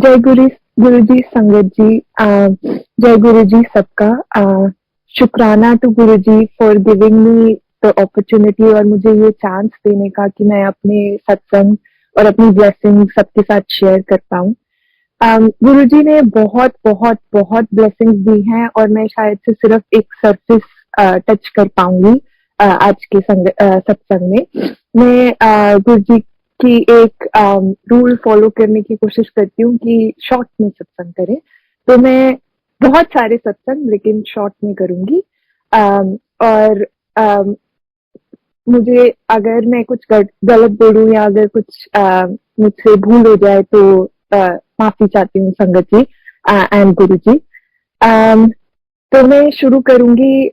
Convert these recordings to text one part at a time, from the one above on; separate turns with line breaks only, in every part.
जय गुरु जी, संगत जी, जय गुरु जी सबका। शुक्राना to Guru ji for giving me the opportunity और मुझे ये चांस देने का कि मैं अपने सत्संग और अपनी ब्लेसिंग सबके साथ शेयर कर पाऊँ। गुरु जी ने बहुत बहुत बहुत ब्लेसिंग्स दी हैं और मैं शायद से सिर्फ एक सरफेस टच कर पाऊंगी आज के सत्संग में। मैं गुरु जी की एक रूल फॉलो करने की कोशिश करती हूँ कि शॉर्ट में सत्संग करें, तो मैं बहुत सारे सत्संग लेकिन शॉर्ट में करूंगी। और मुझे अगर मैं कुछ गलत बोलूं या अगर कुछ मुझसे भूल हो जाए तो माफी चाहती हूँ संगत जी एंड गुरु जी। तो मैं शुरू करूंगी।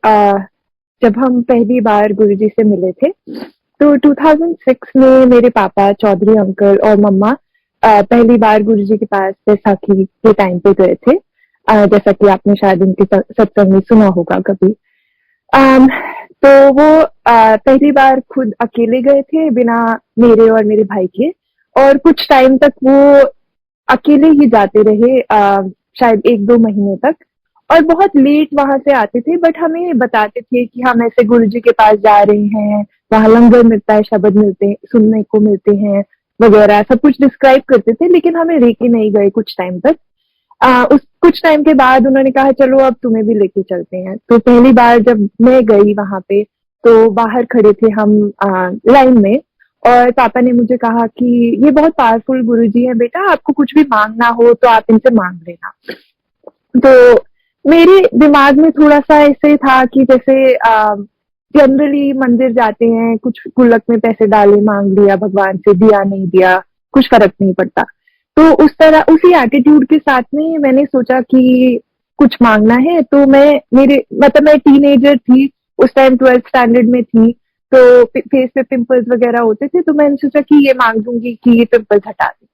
जब हम पहली बार गुरु जी से मिले थे तो 2006 में मेरे पापा चौधरी अंकल और मम्मा पहली बार गुरु जी के पास बैसाखी के टाइम पे गए थे। जैसा कि आपने शायद उनके सत्संग में सुना होगा कभी। तो वो पहली बार खुद अकेले गए थे बिना मेरे और मेरे भाई के, और कुछ टाइम तक वो अकेले ही जाते रहे, शायद 1-2 महीने तक, और बहुत लेट वहां से आते थे। बट हमें बताते थे कि हम ऐसे गुरु जी के पास जा रहे हैं, वहां लंगर मिलता है, शब्द मिलते सुनने को मिलते हैं वगैरह, सब कुछ डिस्क्राइब करते थे, लेकिन हमें लेके नहीं गए कुछ टाइम तक। उस कुछ टाइम के बाद उन्होंने कहा चलो अब तुम्हें भी लेके चलते हैं। तो पहली बार जब मैं गई वहां पे तो बाहर खड़े थे हम लाइन में, और पापा ने मुझे कहा कि ये बहुत पावरफुल गुरुजी है बेटा, आपको कुछ भी मांगना हो तो आप इनसे मांग लेना। तो मेरे दिमाग में थोड़ा सा ऐसे था कि जैसे जनरली मंदिर जाते हैं, कुछ गुल्लक में पैसे डाले, मांग लिया भगवान से, दिया नहीं दिया कुछ फर्क नहीं पड़ता। तो उस तरह उसी एटीट्यूड के साथ में मैंने सोचा कि कुछ मांगना है। तो मैं टीनेजर थी उस टाइम, 12th स्टैंडर्ड में थी, तो फेस पे पिंपल्स वगैरह होते थे, तो मैंने सोचा कि ये मांग दूंगी कि ये पिंपल्स हटा दे।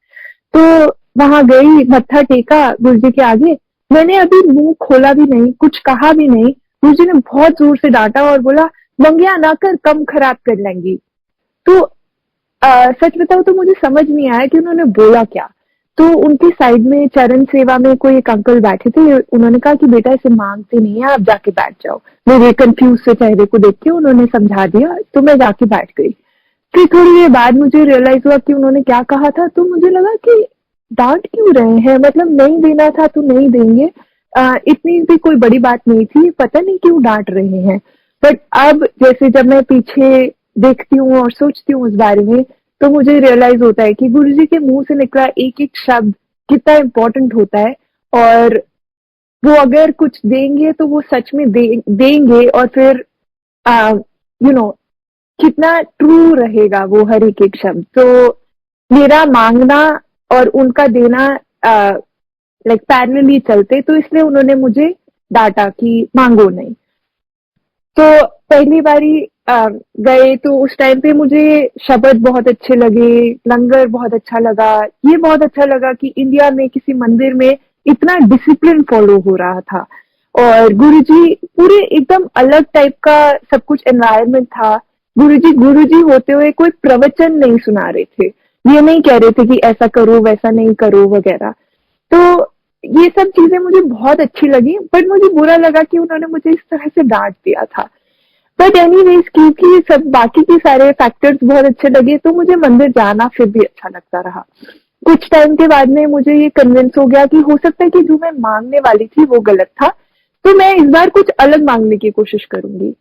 तो वहां गई, मत्था टेका गुरुजी के आगे। मैंने अभी मुंह खोला भी नहीं, कुछ कहा भी नहीं, गुरुजी ने बहुत जोर से डांटा और बोला मंगिया ना कर, कम खराब कर लेंगी। तो सच बताओ तो मुझे समझ नहीं आया कि उन्होंने बोला क्या। तो उनकी साइड में चरण सेवा में कोई एक अंकल बैठे थे, उन्होंने कहा कि बेटा इसे मांगते नहीं है, आप जाके बैठ जाओ। मेरे कंफ्यूज से चेहरे को देख के उन्होंने समझा दिया, तो मैं जाके बैठ गई। फिर थोड़ी देर बाद मुझे रियलाइज हुआ कि उन्होंने क्या कहा था, तो मुझे लगा कि डांट क्यों रहे हैं, मतलब नहीं देना था तो नहीं देंगे, इतनी भी कोई बड़ी बात नहीं थी, पता नहीं क्यों डांट रहे हैं। बट अब जैसे जब मैं पीछे देखती हूँ और सोचती हूँ उस बारे में, तो मुझे रियलाइज होता है कि गुरुजी के मुंह से निकला एक एक शब्द कितना इम्पोर्टेंट होता है, और वो अगर कुछ देंगे तो वो सच में देंगे, और फिर यू नो कितना ट्रू रहेगा वो हर एक एक शब्द। तो मेरा मांगना और उनका देना लाइक पैरेलली चलते, तो इसलिए उन्होंने मुझे डांटा कि मांगो नहीं। तो पहली बारी गए तो उस टाइम पे मुझे शब्द बहुत अच्छे लगे, लंगर बहुत अच्छा लगा। ये बहुत अच्छा लगा कि इंडिया में किसी मंदिर में इतना डिसिप्लिन फॉलो हो रहा था, और गुरुजी पूरे एकदम अलग टाइप का सब कुछ एनवायरनमेंट था। गुरुजी होते हुए कोई प्रवचन नहीं सुना रहे थे, ये नहीं कह रहे थे कि ऐसा करो वैसा नहीं करो वगैरह। तो ये सब चीजें मुझे बहुत अच्छी लगी, बट मुझे बुरा लगा कि उन्होंने मुझे इस तरह से डांट दिया था। बट एनीवेज, क्योंकि सब बाकी के सारे फैक्टर्स बहुत अच्छे लगे, तो मुझे मंदिर जाना फिर भी अच्छा लगता रहा। कुछ टाइम के बाद में मुझे ये कन्विंस हो गया कि हो सकता है कि जो मैं मांगने वाली थी वो गलत था, तो मैं इस बार कुछ अलग मांगने की कोशिश करूंगी।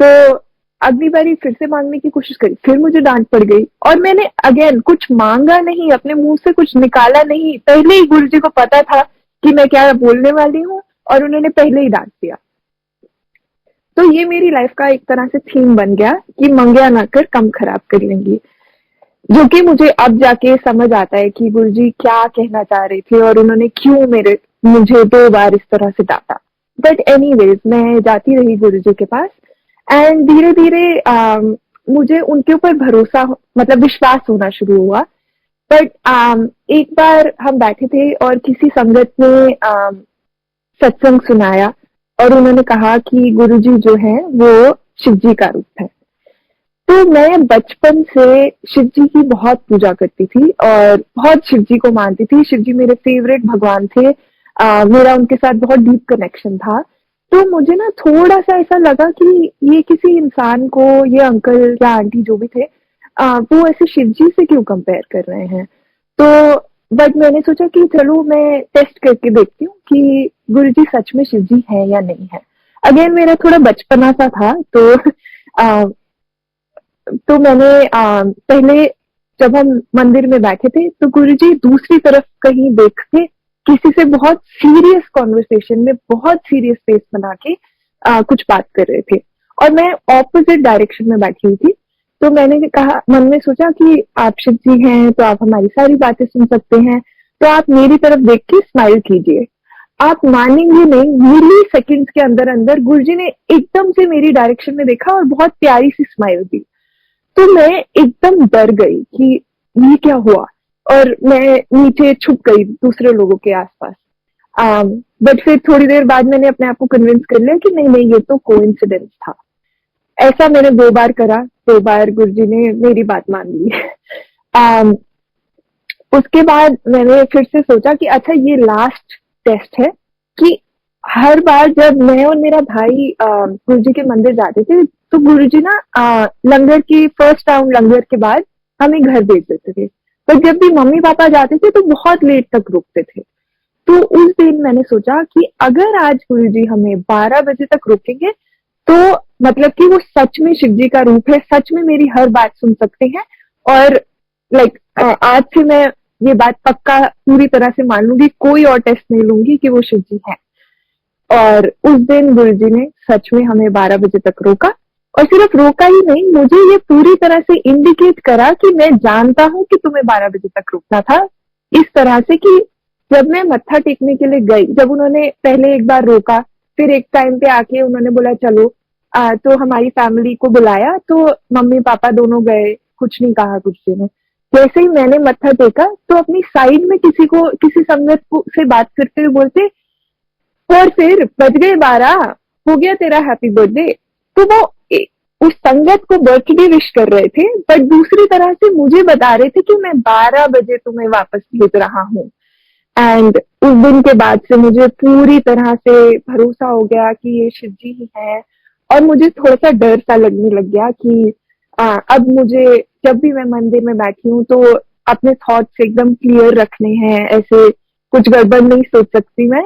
तो अगली बारी फिर से मांगने की कोशिश करी, फिर मुझे डांट पड़ गई, और मैंने अगेन कुछ मांगा नहीं, अपने मुंह से कुछ निकाला नहीं। पहले ही गुरुजी को पता था कि मैं क्या बोलने वाली हूँ, और उन्होंने पहले ही डांट दिया। तो ये मेरी लाइफ का एक तरह से थीम बन गया कि मंगिया ना कर, कम खराब कर लेंगी, जो कि मुझे अब जाके समझ आता है कि गुरुजी क्या कहना चाह रहे थे और उन्होंने क्यों मुझे 2 बार इस तरह से डांटा। बट एनीवेज, मैं जाती रही गुरुजी के पास, एंड धीरे धीरे मुझे उनके ऊपर भरोसा, मतलब विश्वास होना शुरू हुआ। बट एक बार हम बैठे थे और किसी संगत ने सत्संग सुनाया, और उन्होंने कहा कि गुरुजी जो है वो शिव जी का रूप है। तो मैं बचपन से शिव जी की बहुत पूजा करती थी और बहुत शिव जी को मानती थी। शिव जी मेरे फेवरेट भगवान थे। मेरा उनके साथ बहुत डीप कनेक्शन था। तो मुझे ना थोड़ा-सा ऐसा लगा कि ये किसी इंसान को, ये अंकल या आंटी जो भी थे, वो ऐसे शिव जी से क्यों कंपेयर कर रहे हैं? तो बट मैंने सोचा कि चलो मैं टेस्ट करके देखती हूँ कि गुरुजी सच में शिव जी हैं या नहीं है। अगेन मेरा थोड़ा बचपना सा था, तो अ, तो मैंने पहले जब हम मंदिर में बैठे थे तो गुरुजी दूसरी तरफ कहीं देख के किसी से बहुत सीरियस कॉन्वर्सेशन में बहुत सीरियस फेस बना के कुछ बात कर रहे थे और मैं ऑपोजिट डायरेक्शन में बैठी हुई थी। तो मैंने कहा, मन में सोचा कि आप शिव जी हैं तो आप हमारी सारी बातें सुन सकते हैं, तो आप मेरी तरफ देख के स्माइल कीजिए। आप मानेंगे नहीं, मिली सेकेंड्स के अंदर अंदर गुरुजी ने एकदम से मेरी डायरेक्शन में देखा और बहुत प्यारी सी स्माइल दी। तो मैं एकदम डर गई कि ये क्या हुआ, और मैं नीचे छुप गई दूसरे लोगों के आसपास। बट फिर थोड़ी देर बाद मैंने अपने आप को कन्विंस कर लिया कि नहीं नहीं, ये तो कोइंसिडेंस था। ऐसा मैंने 2 बार करा, 2 बार गुरुजी ने मेरी बात मान ली। um, उसके बाद मैंने फिर से सोचा कि अच्छा ये लास्ट टेस्ट है कि हर बार जब मैं और मेरा भाई गुरुजी के मंदिर जाते थे तो गुरुजी ना लंगर की फर्स्ट राउंड लंगर के बाद हमें घर भेज देते थे। पर जब भी मम्मी पापा जाते थे तो बहुत लेट तक रुकते थे। तो उस दिन मैंने सोचा कि अगर आज गुरुजी हमें 12 बजे तक रोकेंगे तो मतलब कि वो सच में शिव जी का रूप है, सच में मेरी हर बात सुन सकते हैं। और लाइक आज से मैं ये बात पक्का पूरी तरह से मान लूंगी, कोई और टेस्ट नहीं लूंगी कि वो शिव जी है। और उस दिन गुरुजी ने सच में हमें 12 बजे तक रोका, और सिर्फ रोका ही नहीं, मुझे ये पूरी तरह से इंडिकेट करा कि मैं जानता हूँ कि तुम्हें 12 बजे तक रुकना था। इस तरह से कि जब मैं मत्था टेकने के लिए गई, जब उन्होंने पहले एक बार रोका, फिर एक टाइम पे आके उन्होंने बोला चलो, तो हमारी फैमिली को बुलाया, तो मम्मी पापा दोनों गए, कुछ नहीं कहा गुरुजी ने। जैसे ही मैंने मत्था टेका तो अपनी साइड में किसी संगत से बात करते हुए बोलते, और फिर बज गए 12, हो गया तेरा हैप्पी बर्थडे। तो वो उस संगत को बर्थडे विश कर रहे थे, बट दूसरी तरह से मुझे बता रहे थे कि मैं 12 बजे तुम्हें वापस भेज रहा हूँ। एंड उस दिन के बाद से मुझे पूरी तरह से भरोसा हो गया कि ये शिव जी ही है। और मुझे थोड़ा सा डर सा लगने लग गया कि अब मुझे जब भी मैं मंदिर में बैठी हूँ तो अपने थॉट्स एकदम क्लियर रखने हैं, ऐसे कुछ गड़बड़ नहीं सोच सकती मैं,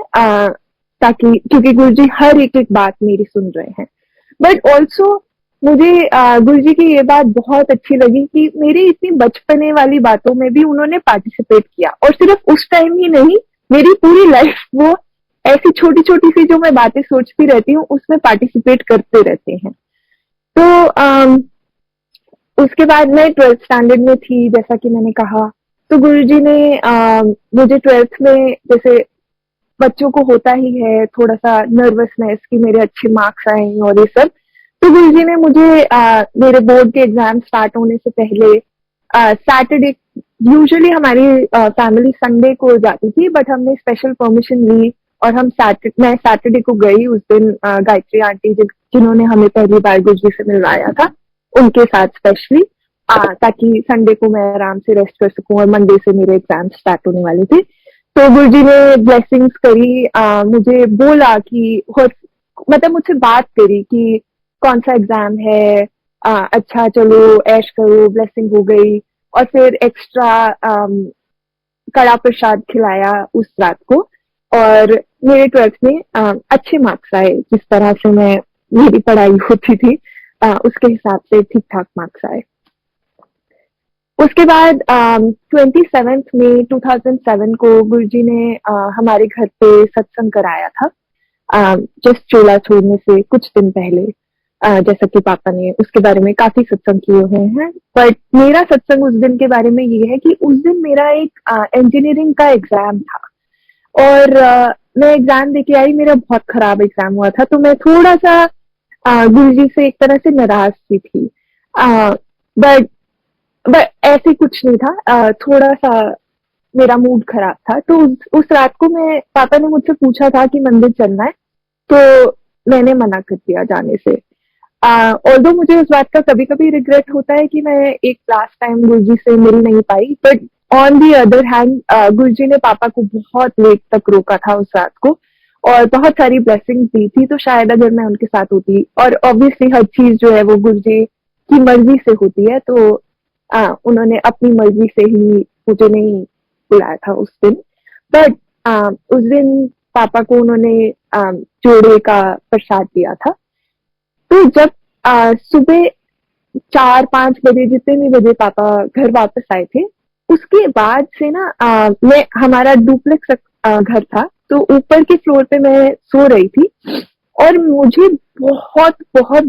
ताकि क्योंकि गुरुजी हर एक एक बात मेरी सुन रहे हैं। बट ऑल्सो मुझे गुरुजी की ये बात बहुत अच्छी लगी कि मेरी इतनी बचपने वाली बातों में भी उन्होंने पार्टिसिपेट किया, और सिर्फ उस टाइम ही नहीं, मेरी पूरी लाइफ वो ऐसी छोटी छोटी सी जो मैं बातें सोचती रहती हूँ उसमें पार्टिसिपेट करते रहते हैं। तो उसके बाद मैं 12th स्टैंडर्ड में थी, जैसा कि मैंने कहा। तो गुरुजी ने मुझे 12th में, जैसे बच्चों को होता ही है थोड़ा सा नर्वसनेस कि मेरे अच्छे मार्क्स आए और ये सब, तो गुरुजी ने मुझे मेरे बोर्ड के एग्जाम स्टार्ट होने से पहले सैटरडे, यूजुअली हमारी फैमिली संडे को जाती थी, बट हमने स्पेशल परमिशन ली और मैं सैटरडे को गई। उस दिन गायत्री आंटी जिन्होंने हमें पहली बार गुरुजी से मिलवाया था, उनके साथ स्पेशली, ताकि संडे को मैं आराम से रेस्ट कर सकूं, और मंडे से मेरे एग्जाम स्टार्ट होने वाले थे। तो गुरुजी ने ब्लेसिंग्स करी, मुझे बोला कि मतलब मुझसे बात करी कि कौन सा एग्जाम है, अच्छा चलो ऐश करो, ब्लेसिंग हो गई। और फिर एक्स्ट्रा कड़ा प्रसाद खिलाया उस रात को, और मेरे 12th में अच्छे मार्क्स आए, जिस तरह से मेरी पढ़ाई होती थी उसके हिसाब से ठीक ठाक मार्क्स आए। उसके बाद 27 मई 2007 को गुरुजी ने हमारे घर पे सत्संग कराया था, जस्ट चोला छोड़ने से कुछ दिन पहले। जैसा कि पापा ने उसके बारे में काफी सत्संग किए हुए हैं, बट मेरा सत्संग उस दिन के बारे में ये है कि उस दिन मेरा एक इंजीनियरिंग का एग्जाम था, और मैं एग्जाम देके आई, मेरा बहुत खराब एग्जाम हुआ था, तो मैं थोड़ा सा गुरुजी से एक तरह से नाराज सी थी। बट ऐसे कुछ नहीं था, थोड़ा सा मेरा मूड खराब था। तो उस रात को पापा ने मुझसे पूछा था कि मंदिर चलना है, तो मैंने मना कर दिया जाने से। ऑल्दो मुझे उस बात का कभी कभी रिग्रेट होता है कि मैं एक लास्ट टाइम गुरुजी से मिल नहीं पाई, but on the other hand Guruji ने पापा को बहुत लेट तक रोका था उस रात को, और बहुत सारी ब्लेसिंग दी थी, तो शायद अगर मैं उनके साथ होती, और ऑब्वियसली हर चीज जो है वो गुरुजी की मर्जी से होती है, तो उन्होंने अपनी मर्जी से ही मुझे नहीं बुलाया था उस दिन। बट उस दिन पापा को उन्होंने जोड़े का प्रसाद दिया था। तो जब सुबह 4-5 बजे, जितने भी बजे पापा घर वापस आए थे, उसके बाद से ना मैं, हमारा डुप्लेक्स घर था, तो ऊपर के फ्लोर पे मैं सो रही थी, और मुझे बहुत बहुत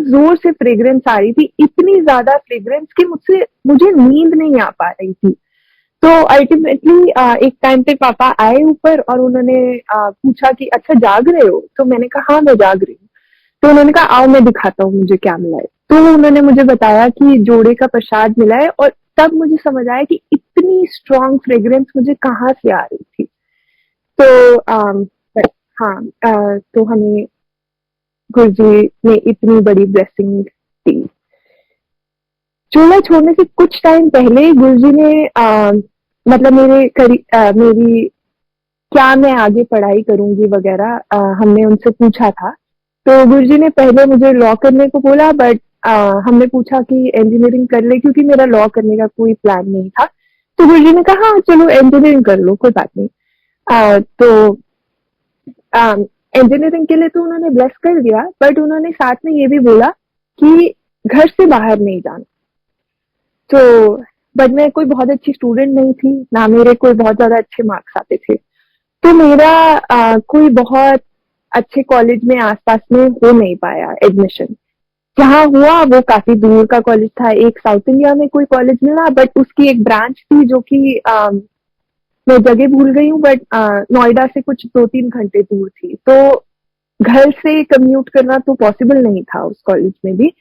जोर से फ्रेग्रेंस आ रही थी, इतनी ज्यादा फ्रेग्रेंस कि मुझे नींद नहीं आ पा रही थी। तो अल्टीमेटली एक टाइम पे पापा आए ऊपर, और उन्होंने पूछा कि अच्छा जाग रहे हो, तो मैंने कहा हाँ मैं जाग रही हूँ। तो उन्होंने कहा आओ मैं दिखाता हूँ मुझे क्या मिला है। तो उन्होंने मुझे बताया कि जोड़े का प्रसाद मिला है, और तब मुझे समझ आया कि इतनी स्ट्रॉन्ग फ्रेग्रेंस मुझे कहाँ से आ रही थी। तो हाँ, तो हमें गुरुजी ने इतनी बड़ी ब्लेसिंग दी। चूल्हा छोड़ने से कुछ टाइम पहले गुरुजी ने मतलब मेरी क्या मैं आगे पढ़ाई करूंगी वगैरह, हमने उनसे पूछा था। तो गुरुजी ने पहले मुझे लॉ करने को बोला, बट हमने पूछा कि इंजीनियरिंग कर ले, क्योंकि मेरा लॉ करने का कोई प्लान नहीं था। तो गुरुजी ने कहा हाँ चलो इंजीनियरिंग कर लो, कोई बात नहीं। तो इंजीनियरिंग के लिए तो उन्होंने ब्लेस कर दिया, बट उन्होंने साथ में ये भी बोला कि घर से बाहर नहीं जाना। तो बट मैं कोई बहुत अच्छी स्टूडेंट नहीं थी, ना मेरे कोई बहुत ज्यादा अच्छे मार्क्स आते थे, तो मेरा कोई बहुत अच्छे कॉलेज में आसपास में हो नहीं पाया एडमिशन। जहाँ हुआ वो काफी दूर का कॉलेज था, एक साउथ इंडिया में कोई कॉलेज मिला, बट उसकी एक ब्रांच थी जो कि मैं जगह भूल गई हूँ, बट नोएडा से कुछ 2-3 घंटे दूर थी। तो घर से कम्यूट करना तो पॉसिबल नहीं था उस कॉलेज में भी।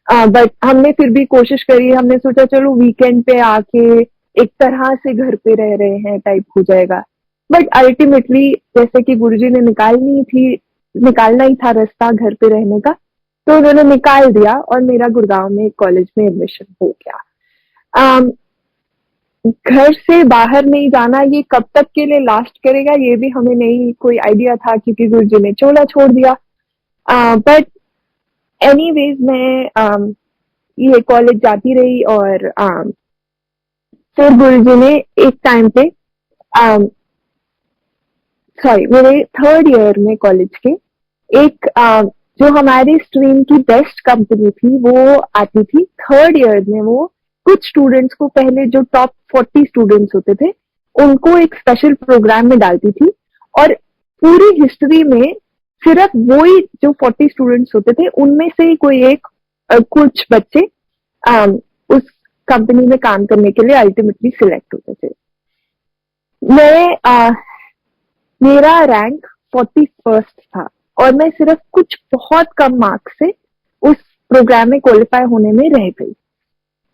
बट हमने फिर भी कोशिश करी, हमने सोचा चलो वीकेंड पे आके एक तरह से घर पे रह रहे हैं टाइप हो जाएगा। बट अल्टीमेटली जैसे कि गुरुजी ने निकालना ही था रास्ता घर पे रहने का, तो उन्होंने निकाल दिया, और मेरा गुड़गांव में कॉलेज में एडमिशन हो गया। घर से बाहर नहीं जाना ये कब तक के लिए लास्ट करेगा ये भी हमें नहीं कोई आइडिया था, क्योंकि गुरुजी ने चोला छोड़ दिया। बट एनीवेज मैं ये कॉलेज जाती रही, और फिर गुरुजी ने एक टाइम पे मेरे थर्ड ईयर में कॉलेज के एक जो हमारी स्ट्रीम की बेस्ट कंपनी थी वो आती थी थर्ड ईयर में, वो कुछ स्टूडेंट्स को, पहले जो टॉप 40 स्टूडेंट्स होते थे उनको एक स्पेशल प्रोग्राम में डालती थी, और पूरी हिस्ट्री में सिर्फ वही जो 40 स्टूडेंट्स होते थे उनमें से ही कोई एक कुछ बच्चे उस कंपनी में काम करने के लिए अल्टीमेटली सिलेक्ट होते थे। मैं मेरा रैंक 41st था, और मैं सिर्फ कुछ बहुत कम मार्क्स से उस प्रोग्राम में क्वालिफाई होने में रह गई।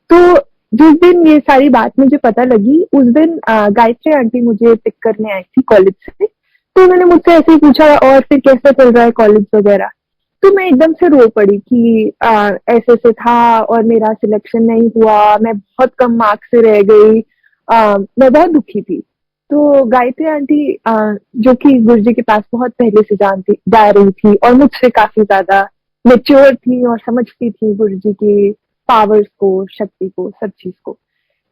तो जिस दिन ये सारी बात मुझे पता लगी उस दिन गायत्री आंटी मुझे पिक करने आई थी कॉलेज से। तो उन्होंने मुझसे ऐसे ही पूछा और फिर कैसा चल रहा है कॉलेज वगैरह। तो मैं एकदम से रो पड़ी कि ऐसे से था और मेरा सिलेक्शन नहीं हुआ, मैं बहुत कम मार्क्स से रह गई, मैं बहुत दुखी थी। तो गायत्री आंटी जो कि गुरुजी के पास बहुत पहले से जानती जा रही थी और मुझसे काफी ज्यादा मेच्योर थी और समझती थी गुरुजी की पावर्स को, शक्ति को, सब चीज को।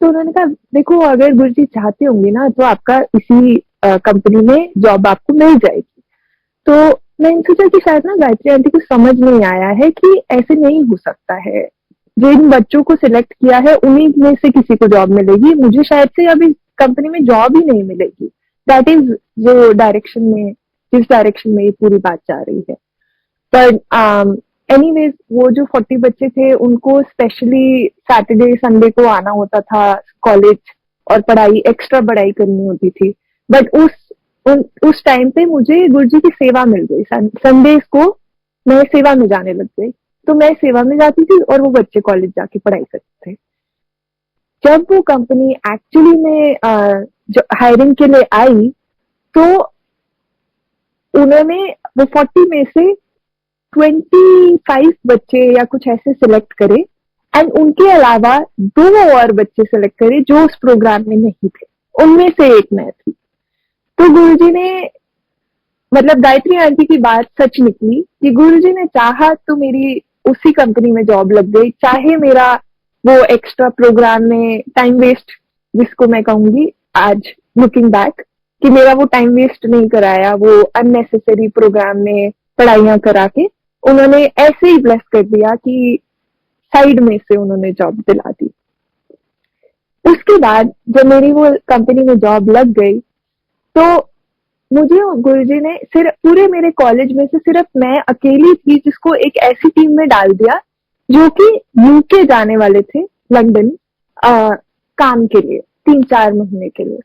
तो उन्होंने कहा देखो अगर गुरुजी चाहते होंगे ना तो आपका इसी कंपनी में जॉब आपको मिल जाएगी। तो मैंने सोचा कि शायद ना गायत्री आंटी को समझ नहीं आया है कि ऐसे नहीं हो सकता है, जिन बच्चों को सिलेक्ट किया है उन्हीं में से किसी को जॉब मिलेगी, मुझे शायद से अभी कंपनी में जॉब ही नहीं मिलेगी। दैट इज जो डायरेक्शन में, जिस डायरेक्शन में ये पूरी बात जा रही है। पर एनीवेज वो जो 40 बच्चे थे उनको स्पेशली सैटरडे संडे को आना होता था कॉलेज और पढ़ाई, एक्स्ट्रा पढ़ाई करनी होती थी। बट उस टाइम पे मुझे गुरुजी की सेवा मिल गई, संडेज को मैं सेवा में जाने लग गई। तो मैं सेवा में जाती थी और वो बच्चे कॉलेज जाके पढ़ाई करते थे। जब वो कंपनी एक्चुअली में हायरिंग के लिए आई तो उन्होंने वो 40 में से 25 बच्चे या कुछ ऐसे सिलेक्ट करे एंड उनके अलावा 2 और बच्चे सिलेक्ट करे जो उस प्रोग्राम में नहीं थे, उनमें से एक मैं थी। तो गुरुजी ने, मतलब गायत्री आंटी की बात सच निकली कि गुरुजी ने चाहा तो मेरी उसी कंपनी में जॉब लग गई, चाहे मेरा वो एक्स्ट्रा प्रोग्राम में टाइम वेस्ट, जिसको मैं कहूंगी आज लुकिंग बैक, कि मेरा वो टाइम वेस्ट नहीं कराया, वो अननेसेसरी प्रोग्राम में पढ़ाइयां करा के उन्होंने ऐसे ही ब्लेस कर दिया कि साइड में से उन्होंने जॉब दिला दी। उसके बाद जब मेरी वो कंपनी में जॉब लग गई तो मुझे गुरुजी ने सिर्फ पूरे मेरे कॉलेज में से सिर्फ मैं अकेली थी जिसको एक ऐसी टीम में डाल दिया जो कि यूके जाने वाले थे, लंदन, काम के लिए 3-4 महीने के लिए।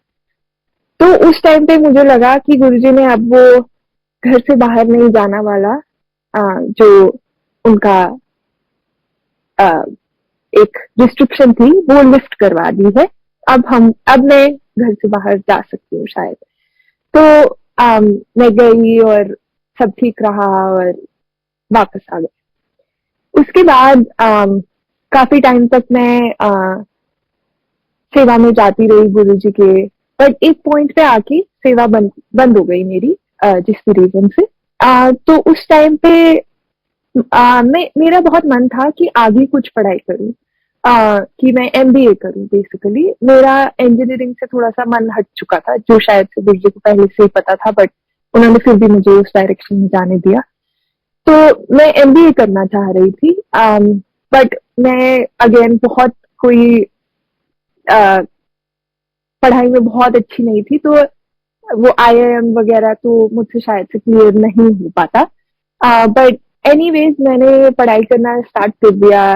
तो उस टाइम पे मुझे लगा कि गुरुजी ने अब वो घर से बाहर नहीं जाना वाला, जो उनका एक रिस्ट्रिक्शन थी वो लिफ्ट करवा दी है। अब मैं घर से बाहर जा सकती हूँ शायद। तो मैं गई और सब ठीक रहा और वापस आ गई। उसके बाद काफी टाइम तक मैं सेवा में जाती रही गुरुजी के, बट एक पॉइंट पे आके सेवा बंद हो गई मेरी, जिस रीजन से। तो उस टाइम पे मेरा बहुत मन था कि आगे कुछ पढ़ाई करूं, कि मैं एमबीए करूं। बेसिकली मेरा इंजीनियरिंग से थोड़ा सा मन हट चुका था, जो शायद से गुरुजी को पहले से ही पता था, बट उन्होंने फिर भी मुझे उस डायरेक्शन में जाने दिया। तो मैं एमबीए करना चाह रही थी, बट मैं अगेन बहुत कोई पढ़ाई में बहुत अच्छी नहीं थी, तो वो आईआईएम वगैरह तो मुझसे शायद से क्लियर नहीं हो पाता। बट एनीवेज मैंने पढ़ाई करना स्टार्ट कर दिया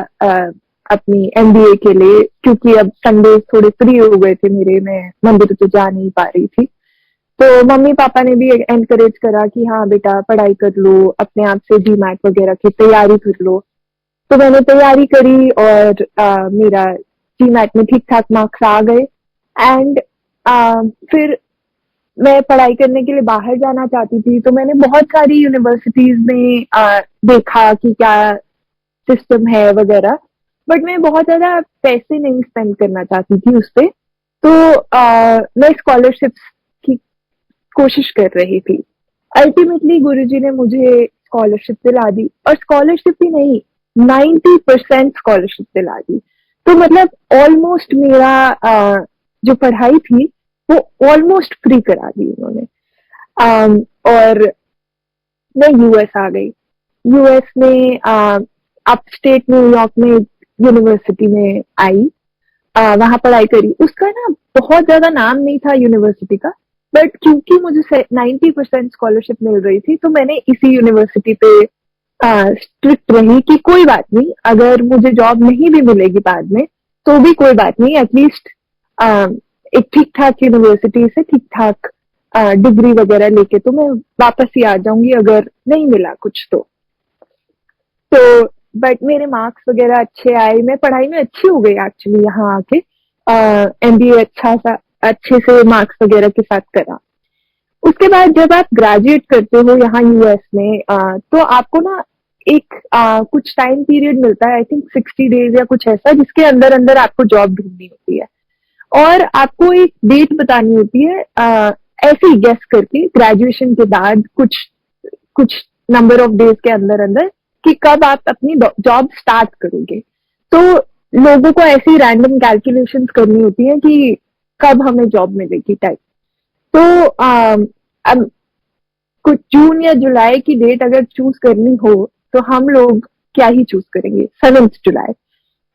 अपनी एमबीए के लिए, क्योंकि अब संडे थोड़े फ्री हो गए थे मेरे, मैं मंदिर तो जा नहीं पा रही थी। तो मम्मी पापा ने भी एनकरेज करा कि हाँ बेटा पढ़ाई कर लो, अपने आप से जीमैट वगैरह की तैयारी कर लो। तो मैंने तैयारी करी और मेरा जीमैट में ठीक ठाक मार्क्स आ गए। एंड फिर मैं पढ़ाई करने के लिए बाहर जाना चाहती थी, तो मैंने बहुत सारी यूनिवर्सिटीज में देखा कि क्या सिस्टम है वगैरह, बट मैं बहुत ज्यादा पैसे नहीं स्पेंड करना चाहती थी उस पे। तो मैं स्कॉलरशिप्स की कोशिश कर रही थी। अल्टीमेटली गुरुजी ने मुझे स्कॉलरशिप दिला दी, और स्कॉलरशिप ही नहीं, 90% स्कॉलरशिप दिला दी। तो मतलब ऑलमोस्ट मेरा जो पढ़ाई थी वो ऑलमोस्ट फ्री करा दी उन्होंने। और मैं यूएस आ गई। यूएस में अपस्टेट न्यूयॉर्क में यूनिवर्सिटी में आई, वहां पढ़ाई करी। उसका ना बहुत ज्यादा नाम नहीं था यूनिवर्सिटी का, बट क्योंकि मुझे 90% स्कॉलरशिप मिल रही थी, तो मैंने इसी यूनिवर्सिटी पे स्ट्रिक्ट रही कि कोई बात नहीं, अगर मुझे जॉब नहीं भी मिलेगी बाद में तो भी कोई बात नहीं, एटलीस्ट एक ठीक ठाक यूनिवर्सिटी से ठीक ठाक डिग्री वगैरह लेके तो मैं वापस ही आ जाऊंगी अगर नहीं मिला कुछ तो बट मेरे मार्क्स वगैरह अच्छे आए, मैं पढ़ाई में अच्छी हो गई एक्चुअली यहाँ आके। एमबीए अच्छे से मार्क्स वगैरह के साथ करा। उसके बाद जब आप ग्रेजुएट करते हो यहाँ यूएस में, तो आपको ना एक कुछ टाइम पीरियड मिलता है, आई थिंक 60 डेज या कुछ ऐसा, जिसके अंदर अंदर आपको जॉब ढूंढनी होती है और आपको एक डेट बतानी होती है, ऐसे ही गेस करके ग्रेजुएशन के बाद कुछ नंबर ऑफ डेज के अंदर अंदर, कि कब आप अपनी जॉब स्टार्ट करोगे। तो लोगों को ऐसी रैंडम कैलकुलेशंस करनी होती है कि कब हमें जॉब मिलेगी टाइप। तो अब कुछ जून या जुलाई की डेट अगर चूज करनी हो तो हम लोग क्या ही चूज करेंगे, 7 जुलाई।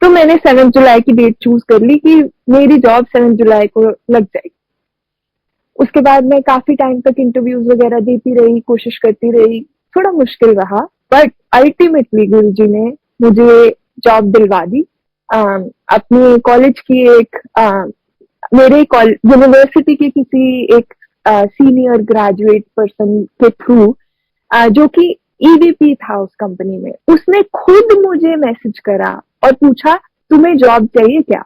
तो मैंने 7 जुलाई की डेट चूज कर ली कि मेरी जॉब 7 जुलाई को लग जाएगी। उसके बाद मैं काफी टाइम तक इंटरव्यूज वगैरह देती रही, कोशिश करती रही, थोड़ा मुश्किल रहा, बट अल्टीमेटली गुरुजी ने मुझे जॉब दिलवा दी। अपनी कॉलेज की एक मेरे यूनिवर्सिटी के किसी एक सीनियर ग्रेजुएट पर्सन के थ्रू, जो कि ईवीपी था उस कंपनी में, उसने खुद मुझे मैसेज करा और पूछा तुम्हें जॉब चाहिए क्या,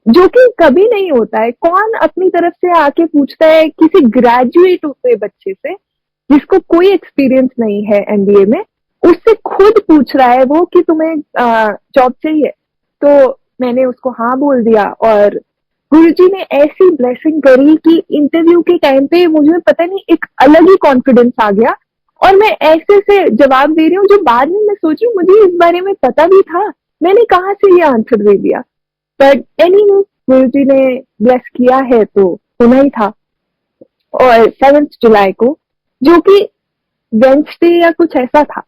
जो कि कभी नहीं होता है। कौन अपनी तरफ से आके पूछता है किसी ग्रेजुएट हुए बच्चे से जिसको कोई एक्सपीरियंस नहीं है एमबीए में, उससे खुद पूछ रहा है वो कि तुम्हें जॉब चाहिए। तो मैंने उसको हाँ बोल दिया और गुरुजी ने ऐसी ब्लेसिंग करी कि इंटरव्यू के टाइम पे मुझे पता नहीं एक अलग ही कॉन्फिडेंस आ गया और मैं ऐसे से जवाब दे रही हूँ जो बाद में मैं सोच रही हूँ मुझे इस बारे में पता भी था, मैंने कहाँ से ये आंसर दे दिया। बट एनी गुरुजी ने ब्लेस किया है तो होना ही था। और 7 जुलाई को, जो कि वेंसडे या कुछ ऐसा था,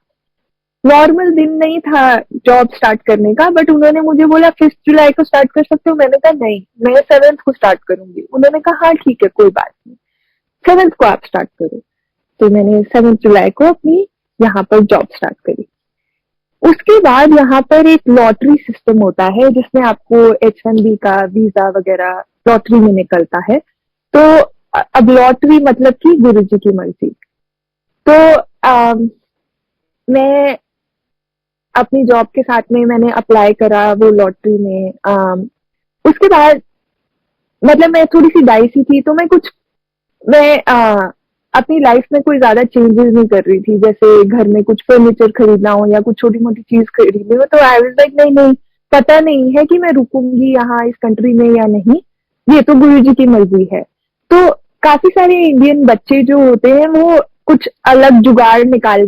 नॉर्मल दिन नहीं था जॉब स्टार्ट करने का, बट उन्होंने मुझे बोला 5 जुलाई को स्टार्ट कर सकते हो। मैंने कहा नहीं, मैं 7 को स्टार्ट करूंगी। उन्होंने कहा हाँ ठीक है कोई बात नहीं, 7 को आप स्टार्ट करो। तो मैंने 7 जुलाई को अपनी यहाँ पर जॉब स्टार्ट करी। उसके बाद यहाँ पर एक लॉटरी सिस्टम होता है जिसमें आपको H1B का वीजा वगैरह लॉटरी में निकलता है। तो अब लॉटरी मतलब कि गुरुजी की मर्जी। तो मैं अपनी जॉब के साथ में मैंने अप्लाई करा वो लॉटरी में। उसके बाद मतलब मैं थोड़ी सी डाइसी थी, तो मैं अपनी लाइफ में कोई ज्यादा चेंजेस नहीं कर रही थी, जैसे घर में कुछ फर्नीचर खरीदना हो या कुछ छोटी मोटी चीज खरीदनी हो। तो आई वाज लाइक नहीं नहीं, पता नहीं है कि मैं रुकूंगी यहाँ इस कंट्री में या नहीं, ये तो गुरु जी की मर्जी है। तो काफी सारे इंडियन बच्चे जो होते हैं वो कुछ अलग जुगाड़ निकाल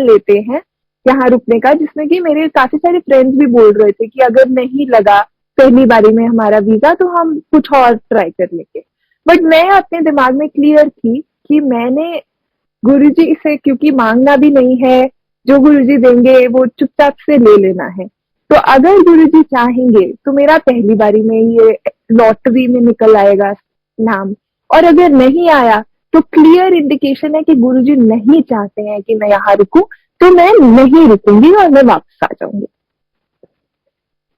लेते हैं यहाँ रुकने का, जिसमें कि मेरे काफी सारे फ्रेंड्स भी बोल रहे थे कि अगर नहीं लगा पहली बारी में हमारा वीजा तो हम कुछ और ट्राई कर लेंगे। बट मैं अपने दिमाग में क्लियर थी कि मैंने गुरुजी से क्योंकि मांगना भी नहीं है, जो गुरुजी देंगे वो चुपचाप से ले लेना है। तो अगर गुरुजी चाहेंगे तो मेरा पहली बारी में ये लॉटरी में निकल आएगा नाम, और अगर नहीं आया तो क्लियर इंडिकेशन है कि गुरुजी नहीं चाहते हैं कि मैं यहाँ रुकूं, तो मैं नहीं रुकूंगी और मैं वापस आ जाऊंगी।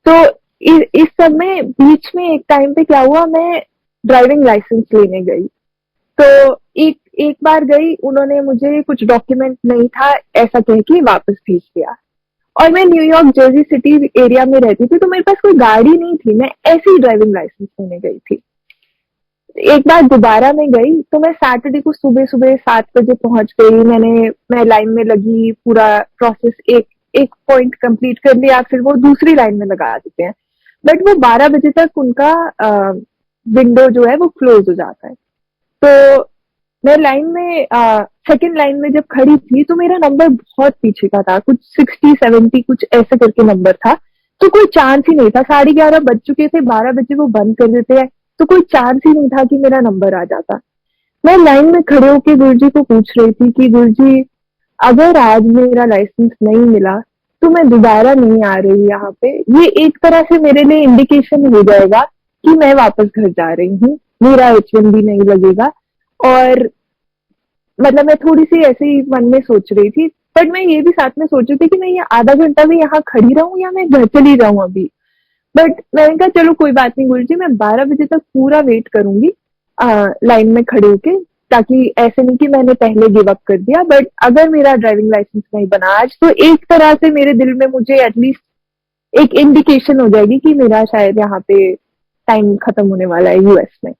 तो इस सब में बीच में एक टाइम पे क्या हुआ, मैं ड्राइविंग लाइसेंस लेने गई। तो एक एक बार गई, उन्होंने मुझे कुछ डॉक्यूमेंट नहीं था ऐसा कह के वापस भेज दिया। और मैं न्यूयॉर्क जर्सी सिटी एरिया में रहती थी, तो मेरे पास कोई गाड़ी नहीं थी, मैं ऐसे ही ड्राइविंग लाइसेंस लेने गई थी। एक बार दोबारा मैं गई तो मैं सैटरडे को सुबह सुबह 7 बजे पहुंच गई। मैं लाइन में लगी, पूरा प्रोसेस एक एक पॉइंट कंप्लीट कर लिया, फिर वो दूसरी लाइन में लगा देते हैं। बट वो 12 बजे तक उनका विंडो जो है वो क्लोज हो जाता है। तो मैं लाइन में सेकंड लाइन में जब खड़ी थी तो मेरा नंबर बहुत पीछे का था, कुछ 60-70 कुछ ऐसे करके नंबर था। तो कोई चांस ही नहीं था, 11:30 बज चुके थे, 12 बजे वो बंद कर देते हैं, तो कोई चांस ही नहीं था कि मेरा नंबर आ जाता। मैं लाइन में खड़े होकर गुरुजी को पूछ रही थी कि गुरुजी अगर आज मेरा लाइसेंस नहीं मिला तो मैं दोबारा नहीं आ रही यहाँ पे। ये एक तरह से मेरे लिए इंडिकेशन हो जाएगा कि मैं वापस घर जा रही हूँ, मेरा H1B नहीं लगेगा। और मतलब मैं थोड़ी सी ऐसे ही मन में सोच रही थी, बट मैं ये भी साथ में सोच रही थी कि मैं ये आधा घंटा भी यहाँ खड़ी रहूं या मैं घर चली जाऊं अभी। बट मैंने कहा चलो कोई बात नहीं गुरुजी, मैं 12 बजे तक पूरा वेट करूंगी लाइन में खड़े होके, ताकि ऐसे नहीं कि मैंने पहले गिव अप कर दिया। बट अगर मेरा ड्राइविंग लाइसेंस नहीं बना आज, तो एक तरह से मेरे दिल में मुझे एटलीस्ट एक इंडिकेशन हो जाएगी कि मेरा शायद यहाँ पे टाइम खत्म होने वाला है यूएस में।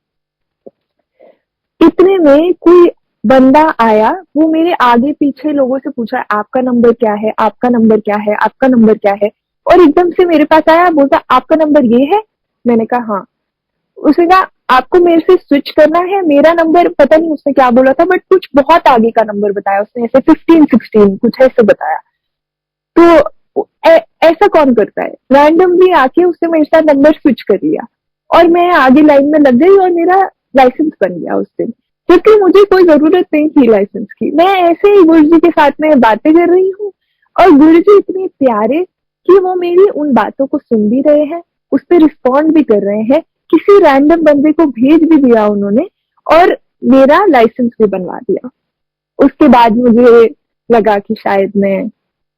इतने में कोई बंदा आया, वो मेरे आगे पीछे लोगों से पूछा आपका नंबर क्या है, आपका नंबर क्या है, आपका नंबर क्या है। और एकदम से मेरे पास आया, बोलता आपका नंबर ये है। मैंने कहा हाँ। उसने कहा आपको मेरे से स्विच करना है, मेरा नंबर पता नहीं उसने क्या बोला था, बट कुछ बहुत आगे का नंबर बताया उसने, ऐसे 15-16 कुछ ऐसे बताया। तो ऐसा कौन करता है, रैंडमली आके उसने मेरे साथ नंबर स्विच कर लिया और मैं आगे लाइन में लग गई और मेरा लाइसेंस बन गया उस दिन, क्योंकि मुझे कोई जरूरत नहीं थी लाइसेंस की। मैं ऐसे ही गुरुजी के साथ में बातें कर रही हूँ और गुरुजी इतने प्यारे कि वो मेरी उन बातों को सुन भी रहे हैं, उस पर रिस्पॉन्ड भी कर रहे हैं। किसी रैंडम बंदे को भेज भी दिया उन्होंने और मेरा लाइसेंस भी बनवा दिया। उसके बाद मुझे लगा कि शायद मैं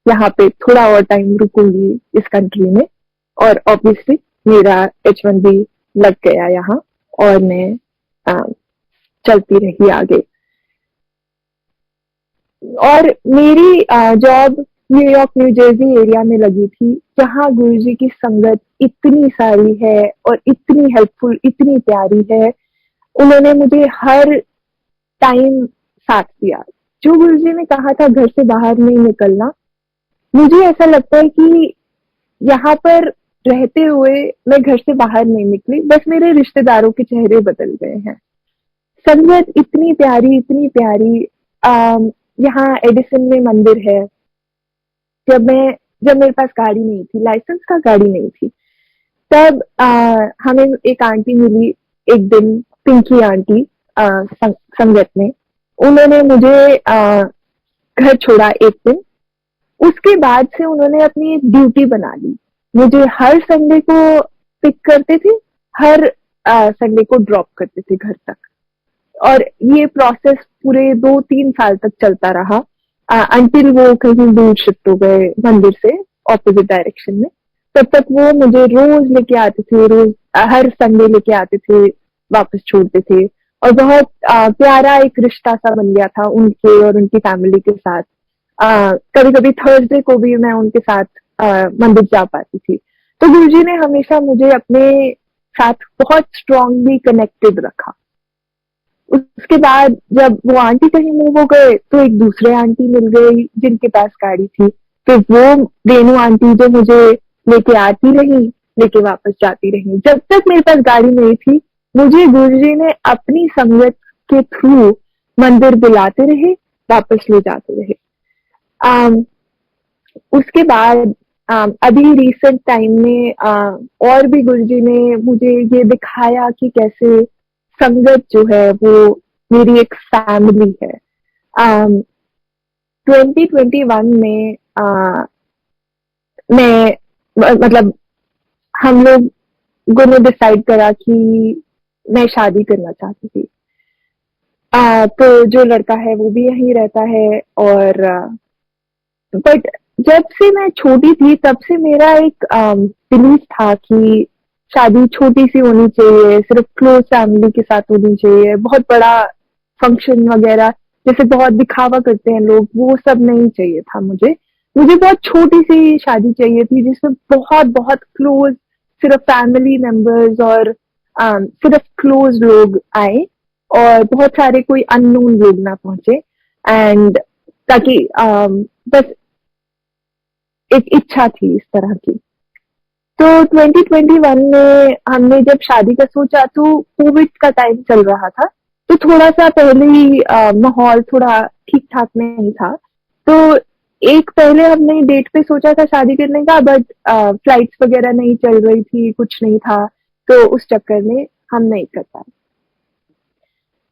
यहाँ पे थोड़ा और टाइम रुकूंगी इस कंट्री में, और ऑब्वियसली मेरा H1B लग गया यहाँ और मैं चलती रही आगे। और मेरी job New York new Jersey area में लगी थी, जहाँ गुरुजी की संगत इतनी सारी है और इतनी हेल्पफुल, इतनी प्यारी है। उन्होंने मुझे हर टाइम साथ दिया, जो गुरुजी ने कहा था घर से बाहर नहीं निकलना, मुझे ऐसा लगता है कि यहाँ पर रहते हुए मैं घर से बाहर नहीं निकली, बस मेरे रिश्तेदारों के चेहरे बदल गए हैं। संगत इतनी प्यारी, इतनी प्यारी। यहाँ एडिसन में मंदिर है। जब मेरे पास गाड़ी नहीं थी, लाइसेंस का गाड़ी नहीं थी, तब हमें एक आंटी मिली एक दिन, पिंकी आंटी, संगत में। उन्होंने मुझे घर छोड़ा एक दिन। उसके बाद से उन्होंने अपनी एक ड्यूटी बना ली, मुझे हर संडे को पिक करते थे, हर संडे को ड्रॉप करते थे घर तक। और ये प्रोसेस पूरे 2-3 साल तक चलता रहा, अंटिल वो कहीं दूर शिफ्ट हो गए मंदिर से ऑपोजिट डायरेक्शन में। तब तक वो मुझे रोज लेके आते थे, रोज हर संडे लेके आते थे, वापस छोड़ते थे। और बहुत प्यारा एक रिश्ता सा बन गया था उनके और उनकी फैमिली के साथ। कभी कभी थर्सडे को भी मैं उनके साथ मंदिर जा पाती थी। तो गुरुजी ने हमेशा मुझे अपने साथ बहुत स्ट्रांगली कनेक्टेड रखा। उसके बाद जब वो आंटी कहीं मूव हो गए तो एक दूसरे आंटी मिल गई जिनके पास गाड़ी थी। तो वो रेनू आंटी जो मुझे लेके आती रही, लेके वापस जाती रही। जब तक मेरे पास गाड़ी नहीं थी, मुझे गुरुजी ने अपनी संगत के थ्रू मंदिर बुलाते रहे, वापस ले जाते रहे। उसके बाद अभी रिसेंट टाइम में और भी गुरुजी ने मुझे ये दिखाया कि कैसे संगत जो है वो मेरी एक फैमिली है। 2021 में मैं मतलब हम लोगों ने डिसाइड करा कि मैं शादी करना चाहती थी। तो जो लड़का है वो भी यहीं रहता है। और बट जब से मैं छोटी थी तब से मेरा एक बिलीफ था कि शादी छोटी सी होनी चाहिए, सिर्फ क्लोज फैमिली के साथ होनी चाहिए। बहुत बड़ा फंक्शन वगैरह जैसे बहुत दिखावा करते हैं लोग, वो सब नहीं चाहिए था मुझे। मुझे बहुत छोटी सी शादी चाहिए थी जिसमें बहुत बहुत क्लोज, सिर्फ फैमिली मेंबर्स और सिर्फ क्लोज लोग आए और बहुत सारे कोई अननोन लोग ना पहुंचे। एंड ताकि बस एक इच्छा थी इस तरह की। तो 2021 में हमने जब शादी का सोचा तो कोविड का टाइम चल रहा था, तो थोड़ा सा पहले ही माहौल थोड़ा ठीक ठाक नहीं था। तो एक पहले हमने डेट पे सोचा था शादी करने का, बट फ्लाइट्स वगैरह नहीं चल रही थी, कुछ नहीं था, तो उस चक्कर में हम नहीं कर पाए।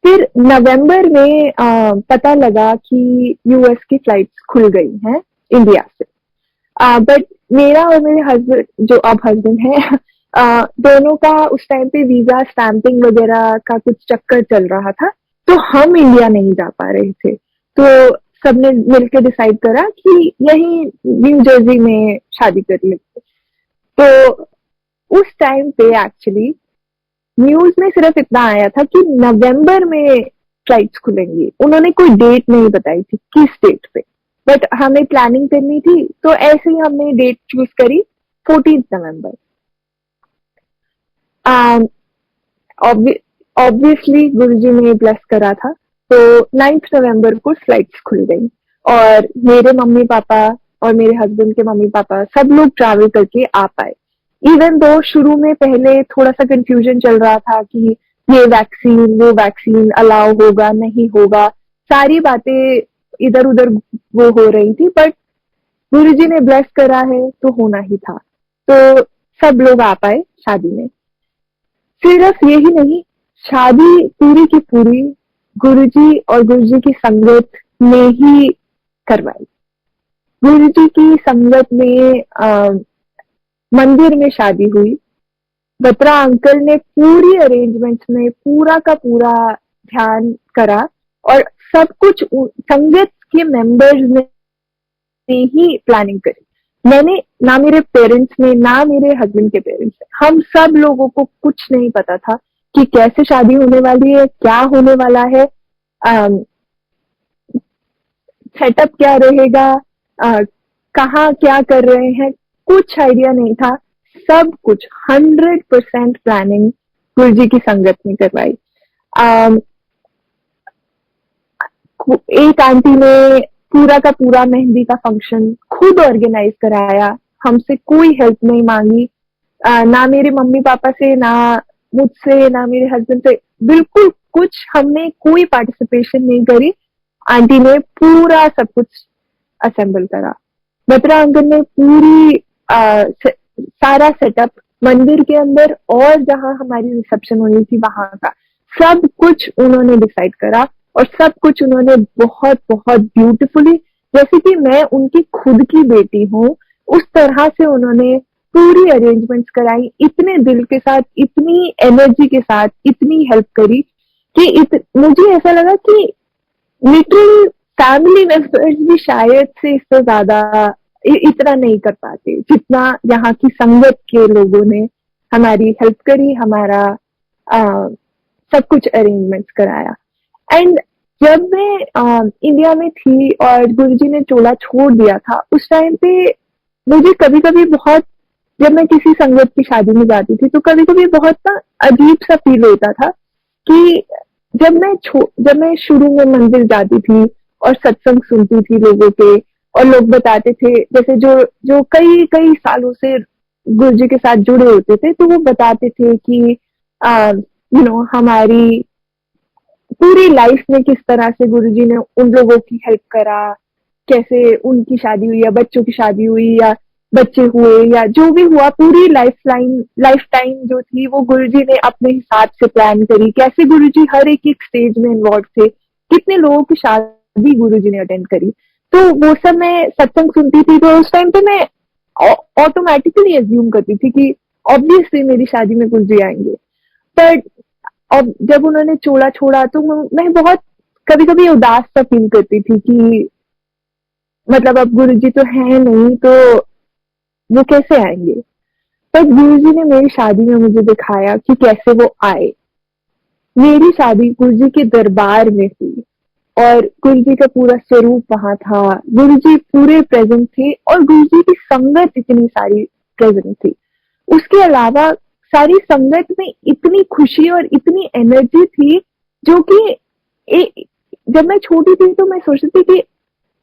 फिर नवंबर में पता लगा कि यूएस की फ्लाइट्स खुल गई हैं इंडिया से। बट मेरा और मेरे हस्बैंड, जो अब हस्बैंड है, दोनों का उस टाइम पे वीजा स्टैंपिंग वगैरह का कुछ चक्कर चल रहा था, तो हम इंडिया नहीं जा पा रहे थे। तो सबने मिलकर डिसाइड करा कि यही न्यू जर्सी में शादी कर लेते। तो उस टाइम पे एक्चुअली न्यूज में सिर्फ इतना आया था कि नवंबर में फ्लाइट्स खुलेंगी। उन्होंने कोई डेट नहीं बताई थी किस डेट पे, बट हमें प्लानिंग करनी थी तो ऐसे ही हमने डेट चूज करी 14 नवंबर। ऑब्वियसली गुरुजी ने ब्लेस करा था, तो 9 नवंबर को फ्लाइट्स खुल गई और मेरे मम्मी पापा और मेरे हस्बैंड के मम्मी पापा सब लोग ट्रैवल करके आ पाए। इवन दो शुरू में पहले थोड़ा सा कंफ्यूजन चल रहा था कि ये वैक्सीन वो वैक्सीन अलाउ होगा नहीं होगा, सारी बातें इधर उधर वो हो रही थी, बट गुरुजी ने ब्लेस करा है तो होना ही था। तो सब लोग आ पाए शादी में। सिर्फ यही नहीं, शादी पूरी की पूरी गुरुजी और गुरुजी की संगत ने ही करवाई। गुरुजी की संगत में मंदिर में शादी हुई। बत्रा अंकल ने पूरी अरेंजमेंट्स में पूरा का पूरा ध्यान करा और सब कुछ संगत के मेंबर्स ने ही प्लानिंग करी। मैंने ना, मेरे पेरेंट्स ने ना, मेरे हस्बैंड के पेरेंट्स ने, हम सब लोगों को कुछ नहीं पता था कि कैसे शादी होने वाली है, क्या होने वाला है, सेटअप क्या रहेगा, कहाँ क्या कर रहे हैं, कुछ आइडिया नहीं था। सब कुछ 100% प्लानिंग गुरुजी की संगत ने करवाई। एक आंटी ने पूरा का पूरा मेहंदी का फंक्शन खुद ऑर्गेनाइज कराया, हमसे कोई हेल्प नहीं मांगी, ना मेरे मम्मी पापा से, ना मुझसे, ना मेरे हस्बैंड से, बिल्कुल कुछ हमने कोई पार्टिसिपेशन नहीं करी। आंटी ने पूरा सब कुछ असेंबल करा। बत्रा अंकल ने पूरी सारा सेटअप मंदिर के अंदर और जहां हमारी रिसेप्शन होनी थी वहां का सब कुछ उन्होंने डिसाइड करा, और सब कुछ उन्होंने बहुत बहुत ब्यूटीफुली, जैसे कि मैं उनकी खुद की बेटी हूँ उस तरह से उन्होंने पूरी अरेंजमेंट्स कराई, इतने दिल के साथ, इतनी एनर्जी के साथ, इतनी हेल्प करी कि मुझे ऐसा लगा कि लिटरली फैमिली मेंबर्स भी शायद से इससे ज्यादा इतना नहीं कर पाते जितना यहाँ की संगत के लोगों ने हमारी हेल्प करी, हमारा सब कुछ अरेंजमेंट्स कराया। एंड जब मैं इंडिया में थी और गुरुजी ने चोला छोड़ दिया था, उस टाइम पे मुझे कभी कभी बहुत, जब मैं किसी संगत की शादी में जाती थी तो कभी कभी बहुत ना अजीब सा फील होता था कि जब मैं शुरू में मंदिर जाती थी और सत्संग सुनती थी लोगों के, और लोग बताते थे, जैसे जो जो कई कई सालों से गुरु जी के साथ जुड़े होते थे, तो वो बताते थे कि हमारी पूरी लाइफ में किस तरह से गुरुजी ने उन लोगों की हेल्प करा, कैसे उनकी शादी हुई या बच्चों की शादी हुई या बच्चे हुए या जो भी हुआ, पूरी लाइफ टाइम जो थी वो गुरुजी ने अपने हिसाब से प्लान करी, कैसे गुरुजी हर एक एक स्टेज में इन्वॉल्व थे, कितने लोगों की शादी गुरुजी ने अटेंड करी। तो वो सब मैं सत्संग सुनती थी, तो उस टाइम पे मैं ऑटोमेटिकली एज्यूम करती थी कि ऑब्वियसली मेरी शादी में गुरुजी आएंगे। बट और जब उन्होंने चोला छोड़ा तो मैं बहुत कभी कभी उदास सा फील करती थी कि मतलब अब गुरुजी तो है नहीं, तो वो कैसे आएंगे। पर गुरुजी ने मेरी शादी में मुझे दिखाया कि कैसे वो आए। मेरी शादी गुरुजी के दरबार में हुई और गुरुजी का पूरा स्वरूप वहां था, गुरुजी पूरे प्रेजेंट थे और गुरुजी की संगत इतनी सारी प्रेजेंट थी। उसके अलावा सारी संगत में इतनी खुशी और इतनी एनर्जी थी जो कि जब मैं छोटी थी तो मैं सोचती थी कि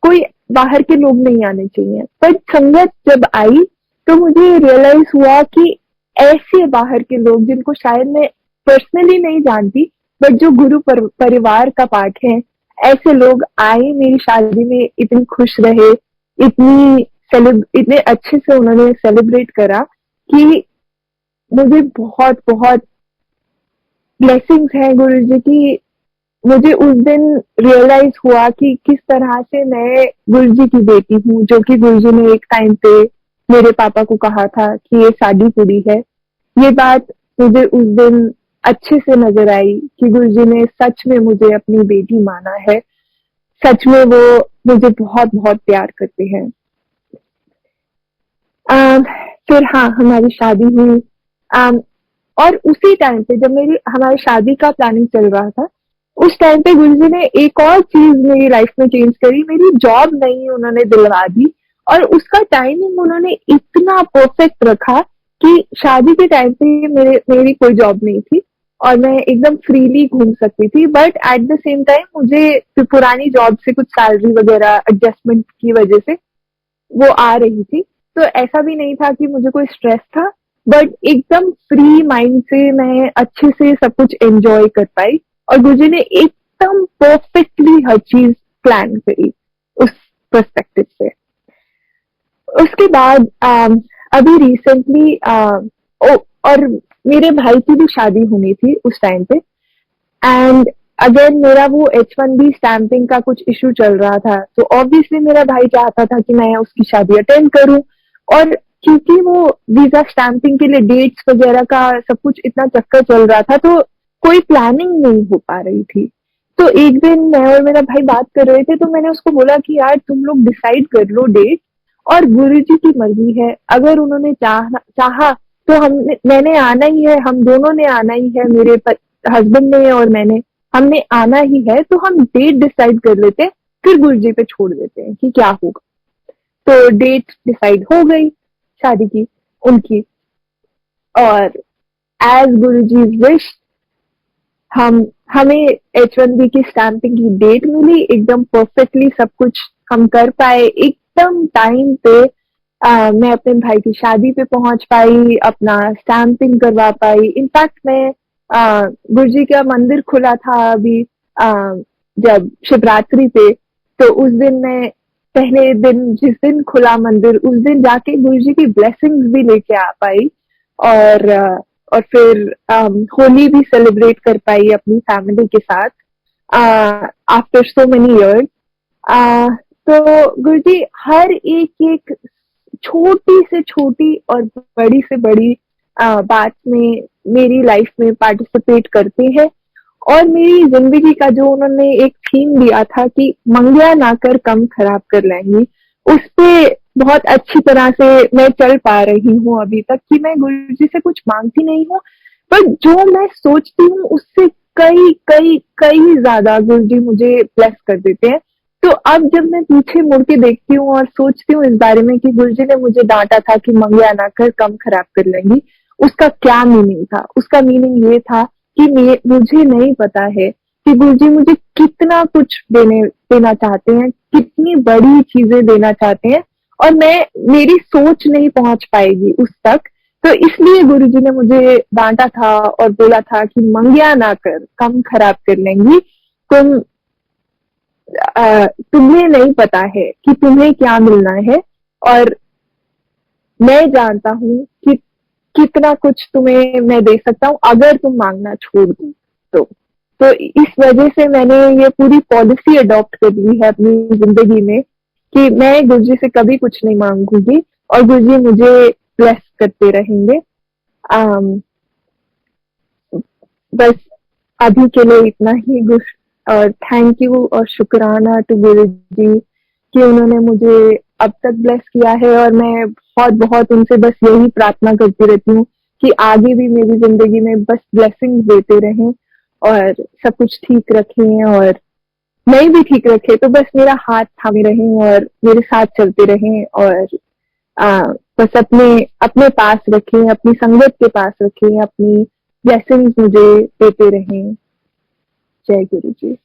कोई बाहर के लोग नहीं आने चाहिए, पर संगत जब आई तो मुझे रियलाइज हुआ कि ऐसे बाहर के लोग जिनको शायद मैं पर्सनली नहीं जानती, बट जो गुरु परिवार का पार्ट है, ऐसे लोग आए मेरी शादी में, इतनी खुश रहे, इतने अच्छे से उन्होंने सेलिब्रेट करा कि मुझे बहुत बहुत ब्लेसिंग्स है गुरु जी की। मुझे उस दिन रियलाइज हुआ कि किस तरह से मैं गुरु जी की बेटी हूँ, जो कि गुरु जी ने एक टाइम पे मेरे पापा को कहा था कि ये शादी कुड़ी है। ये बात मुझे उस दिन अच्छे से नजर आई कि गुरु जी ने सच में मुझे अपनी बेटी माना है, सच में वो मुझे बहुत बहुत प्यार करते हैं। फिर हाँ, हमारी शादी हुई। और उसी टाइम पे जब हमारी शादी का प्लानिंग चल रहा था, उस टाइम पे गुरुजी ने एक और चीज मेरी लाइफ में चेंज करी, मेरी जॉब नहीं उन्होंने दिलवा दी, और उसका टाइमिंग उन्होंने इतना परफेक्ट रखा कि शादी के टाइम पे मेरी कोई जॉब नहीं थी और मैं एकदम फ्रीली घूम सकती थी, but at the same time मुझे पुरानी जॉब से कुछ सैलरी वगैरह एडजस्टमेंट की वजह से वो आ रही थी। तो ऐसा भी नहीं था कि मुझे कोई स्ट्रेस था, बट एकदम फ्री माइंड से मैं अच्छे से सब कुछ एंजॉय कर पाई, और गुरुजी ने एकदम परफेक्टली हर चीज प्लान करी उस पर्सपेक्टिव से। उसके बाद अभी रिसेंटली और मेरे भाई की भी शादी होनी थी उस टाइम पे, एंड अगर मेरा वो H1B स्टैंपिंग का कुछ इशू चल रहा था, तो ऑब्वियसली मेरा भाई चाहता था कि मैं उसकी शादी अटेंड करूं, और क्योंकि वो वीजा स्टैंपिंग के लिए डेट्स वगैरह का सब कुछ इतना चक्कर चल रहा था, तो कोई प्लानिंग नहीं हो पा रही थी। तो एक दिन मैं और मेरा भाई बात कर रहे थे, तो मैंने उसको बोला कि यार तुम लोग डिसाइड कर लो डेट, और गुरुजी की मर्जी है, अगर उन्होंने चाहा तो मैंने आना ही है, हम दोनों ने आना ही है, मेरे हस्बैंड ने और मैंने, हमने आना ही है, तो हम डेट डिसाइड कर लेते हैं, फिर गुरुजी पे छोड़ देते हैं कि क्या होगा। तो डेट डिसाइड हो गई शादी की उनकी, और एज गुरुजी विश हमें H1B की स्टैंपिंग की डेट मिली, एकदम परफेक्टली सब कुछ हम कर पाए, एकदम टाइम पे मैं अपने भाई की शादी पे पहुंच पाई, अपना स्टैंपिंग करवा पाई। इनफैक्ट मैं गुरुजी का मंदिर खुला था अभी जब शिवरात्रि पे, तो उस दिन मैं पहले दिन जिस दिन खुला मंदिर उस दिन जाके गुरुजी की ब्लेसिंग्स भी लेके आ पाई और और फिर होली भी सेलिब्रेट कर पाई अपनी फैमिली के साथ आफ्टर सो मेनी इयर्स। तो गुरुजी हर एक एक छोटी से छोटी और बड़ी से बड़ी बात में मेरी लाइफ में पार्टिसिपेट करते हैं और मेरी जिंदगी का जो उन्होंने एक थीम दिया था कि मंगया ना कर कम खराब कर लेंगी, उस पे बहुत अच्छी तरह से मैं चल पा रही हूँ अभी तक कि मैं गुरु जी से कुछ मांगती नहीं हूँ, पर जो मैं सोचती हूँ उससे कई कई कई ज्यादा गुरु जी मुझे ब्लेस कर देते हैं। तो अब जब मैं पीछे मुड़ के देखती हूँ और सोचती हूँ इस बारे में कि गुरु जी ने मुझे डांटा था कि मंगया ना कर कम खराब कर लेंगी, उसका क्या मीनिंग था? उसका मीनिंग ये था कि मुझे नहीं पता है कि गुरुजी मुझे कितना कुछ देना चाहते हैं, कितनी बड़ी चीजें देना चाहते हैं और मेरी सोच नहीं पहुंच पाएगी उस तक। तो इसलिए गुरुजी ने मुझे डांटा था और बोला था कि मंगया ना कर कम खराब कर लेंगी, तुम तुम्हें नहीं पता है कि तुम्हें क्या मिलना है और मैं जानता हूँ कि कितना कुछ तुम्हें मैं दे सकता हूँ अगर तुम मांगना छोड़ दो तो। तो इस वजह से मैंने ये पूरी पॉलिसी अडॉप्ट कर ली है अपनी जिंदगी में कि मैं गुरुजी से कभी कुछ नहीं मांगूंगी और गुरुजी मुझे ब्लेस करते रहेंगे। बस अभी के लिए इतना ही और थैंक यू और शुक्राना टू गुरु जी कि उन्होंने मुझे अब तक ब्लेस किया है और मैं बहुत बहुत उनसे बस यही प्रार्थना करती रहती हूँ कि आगे भी मेरी जिंदगी में बस ब्लेसिंग देते रहें और सब कुछ ठीक रखें और नहीं भी ठीक रखे तो बस मेरा हाथ थामे रहें और मेरे साथ चलते रहें और आ, बस अपने अपने पास रखें, अपनी संगत के पास रखें, अपनी ब्लेसिंग्स मुझे देते रहें। जय गुरु जी।